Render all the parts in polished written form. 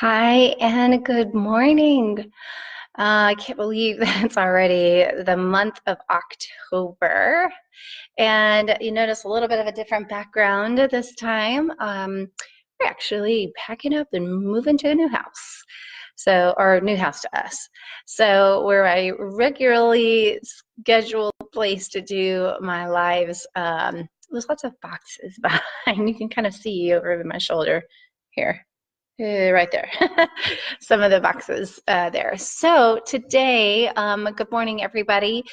Hi and good morning. I can't believe that it's already the month of October. And you notice a little bit of a different background this time. We're actually packing up and moving to a new house. So, or new house to us. So, where I regularly scheduled place to do my lives, there's lots of boxes behind. You can kind of see over my shoulder here. Right there, some of the boxes there. So today, good morning, everybody.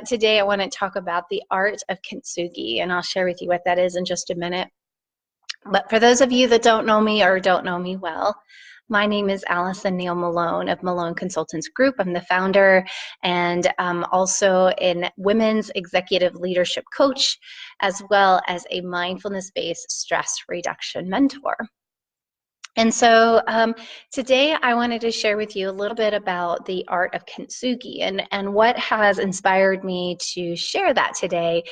Today I want to talk about the art of Kintsugi, and I'll share with you what that is in just a minute. But for those of you that don't know me or don't know me well, my name is Allison Nail-Malone of Malone Consultants Group. I'm the founder and also a women's executive leadership coach, as well as a mindfulness-based stress reduction mentor. And so today I wanted to share with you a little bit about the art of Kintsugi, and what has inspired me to share that today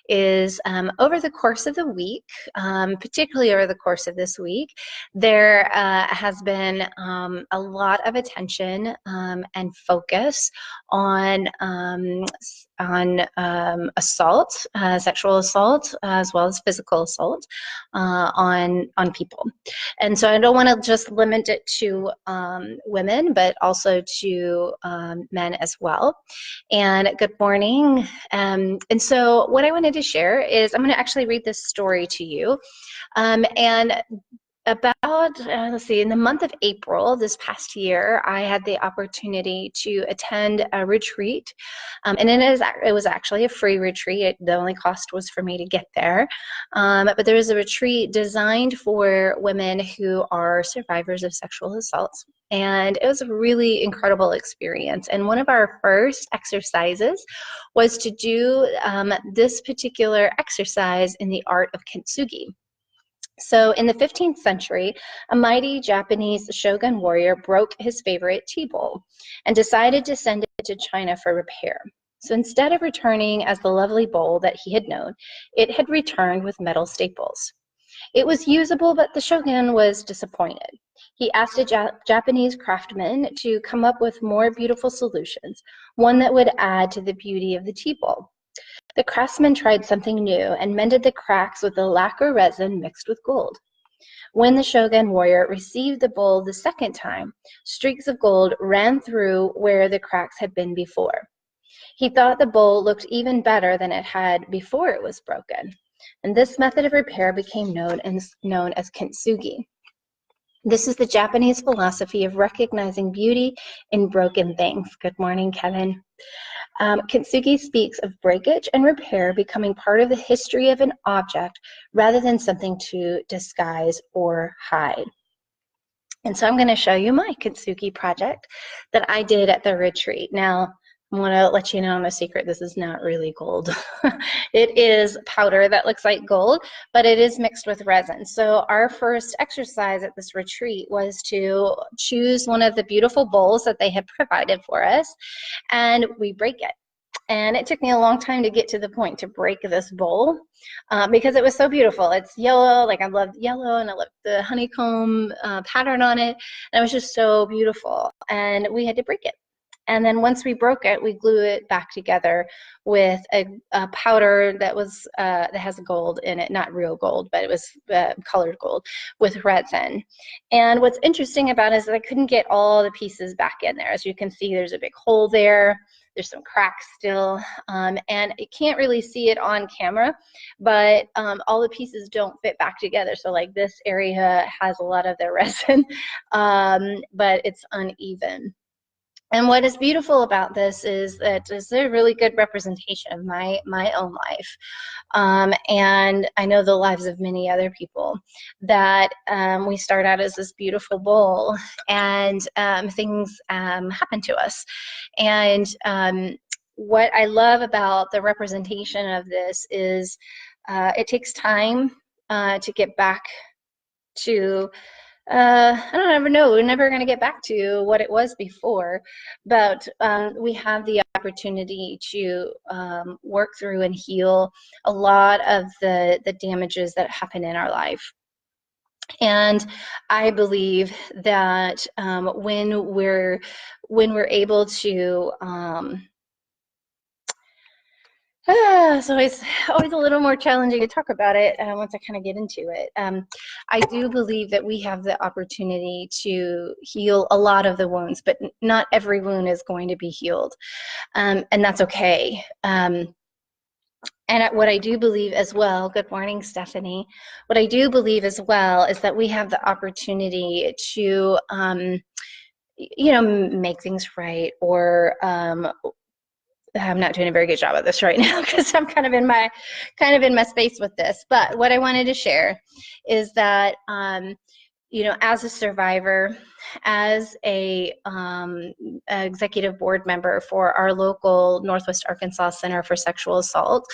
is over the course of the week, particularly over the course of this week, there has been a lot of attention and focus on assault, sexual assault, as well as physical assault on people. And so I don't want to just limit it to women, but also to men as well. And good morning. And so what I wanted to share is I'm going to actually read this story to you. And about, let's see, in the month of April this past year, I had the opportunity to attend a retreat. And it was actually a free retreat. The only cost was for me to get there. But there was a retreat designed for women who are survivors of sexual assault. And it was a really incredible experience. And one of our first exercises was to do this particular exercise in the art of Kintsugi. So in the 15th century, a mighty Japanese shogun warrior broke his favorite tea bowl and decided to send it to China for repair. So instead of returning as the lovely bowl that he had known, it had returned with metal staples. It was usable, but the shogun was disappointed. He asked a Japanese craftsman to come up with more beautiful solutions, one that would add to the beauty of the tea bowl. The craftsman tried something new and mended the cracks with a lacquer resin mixed with gold. When the shogun warrior received the bowl the second time, streaks of gold ran through where the cracks had been before. He thought the bowl looked even better than it had before it was broken, and this method of repair became known as Kintsugi. This is the Japanese philosophy of recognizing beauty in broken things. Good morning, Kevin. Kintsugi speaks of breakage and repair becoming part of the history of an object rather than something to disguise or hide. And so I'm going to show you my Kintsugi project that I did at the retreat. Now, I want to let you know a secret. This is not really gold. It is powder that looks like gold, but it is mixed with resin. So our first exercise at this retreat was to choose one of the beautiful bowls that they had provided for us, and we break it. And it took me a long time to get to the point to break this bowl because it was so beautiful. It's yellow, like I loved yellow, and I loved the honeycomb pattern on it. And it was just so beautiful. And we had to break it. And then once we broke it, we glue it back together with a powder that was that has gold in it, not real gold, but it was colored gold with resin. And what's interesting about it is that I couldn't get all the pieces back in there. As you can see, there's a big hole there. There's some cracks still, and you can't really see it on camera, but all the pieces don't fit back together. So like this area has a lot of the resin, but it's uneven. And what is beautiful about this is that it's a really good representation of my own life. And I know the lives of many other people, that we start out as this beautiful bowl, and things happen to us. And what I love about the representation of this is it takes time to get back to I don't ever know. We're never going to get back to what it was before, but we have the opportunity to work through and heal a lot of the damages that happen in our life. And I believe that when we're able to it's always a little more challenging to talk about it once I kind of get into it. I do believe that we have the opportunity to heal a lot of the wounds, but not every wound is going to be healed, and that's okay. And what I do believe as well, good morning, Stephanie. What I do believe as well is that we have the opportunity to, make things right, or I'm not doing a very good job of this right now because I'm kind of in my space with this. But what I wanted to share is that, as a survivor, as a executive board member for our local Northwest Arkansas Center for Sexual Assault,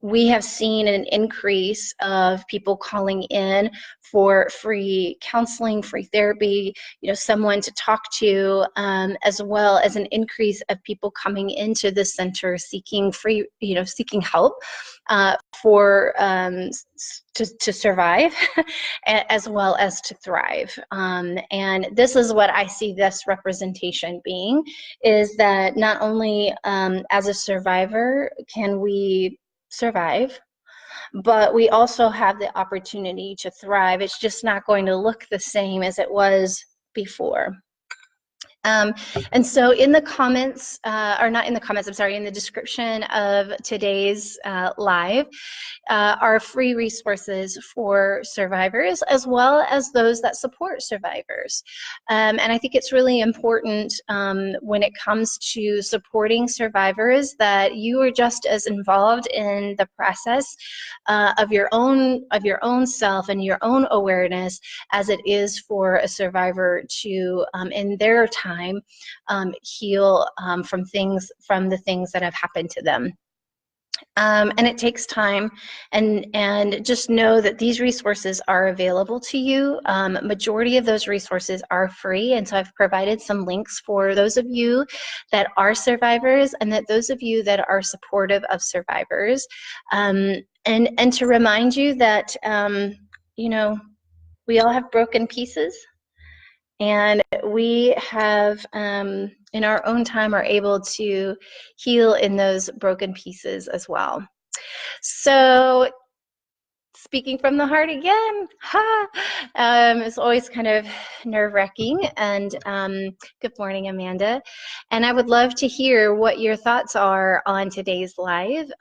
we have seen an increase of people calling in for free counseling, free therapy, someone to talk to, as well as an increase of people coming into the center seeking seeking help for to survive as well as to thrive. And this is what I see this representation being, is that not only as a survivor can we survive, but we also have the opportunity to thrive. It's just not going to look the same as it was before. And so in the comments, or not in the comments, I'm sorry, in the description of today's live, are free resources for survivors as well as those that support survivors. And I think it's really important when it comes to supporting survivors that you are just as involved in the process of your own self and your own awareness as it is for a survivor to, in their time, heal from the things that have happened to them. And it takes time, and just know that these resources are available to you. Majority of those resources are free, and so I've provided some links for those of you that are survivors and that those of you that are supportive of survivors, and to remind you that we all have broken pieces. And we have, in our own time, are able to heal in those broken pieces as well. So, speaking from the heart again, it's always kind of nerve-wracking. And good morning, Amanda. And I would love to hear what your thoughts are on today's live.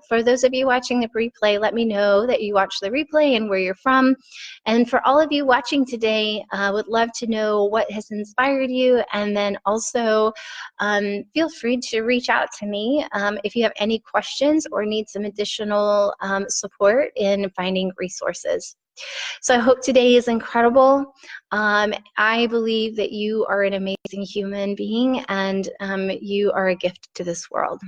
For those of you watching the replay, let me know that you watched the replay and where you're from. And for all of you watching today, I would love to know what has inspired you. And then also feel free to reach out to me if you have any questions or need some additional support in finding resources. So I hope today is incredible. I believe that you are an amazing human being, and you are a gift to this world.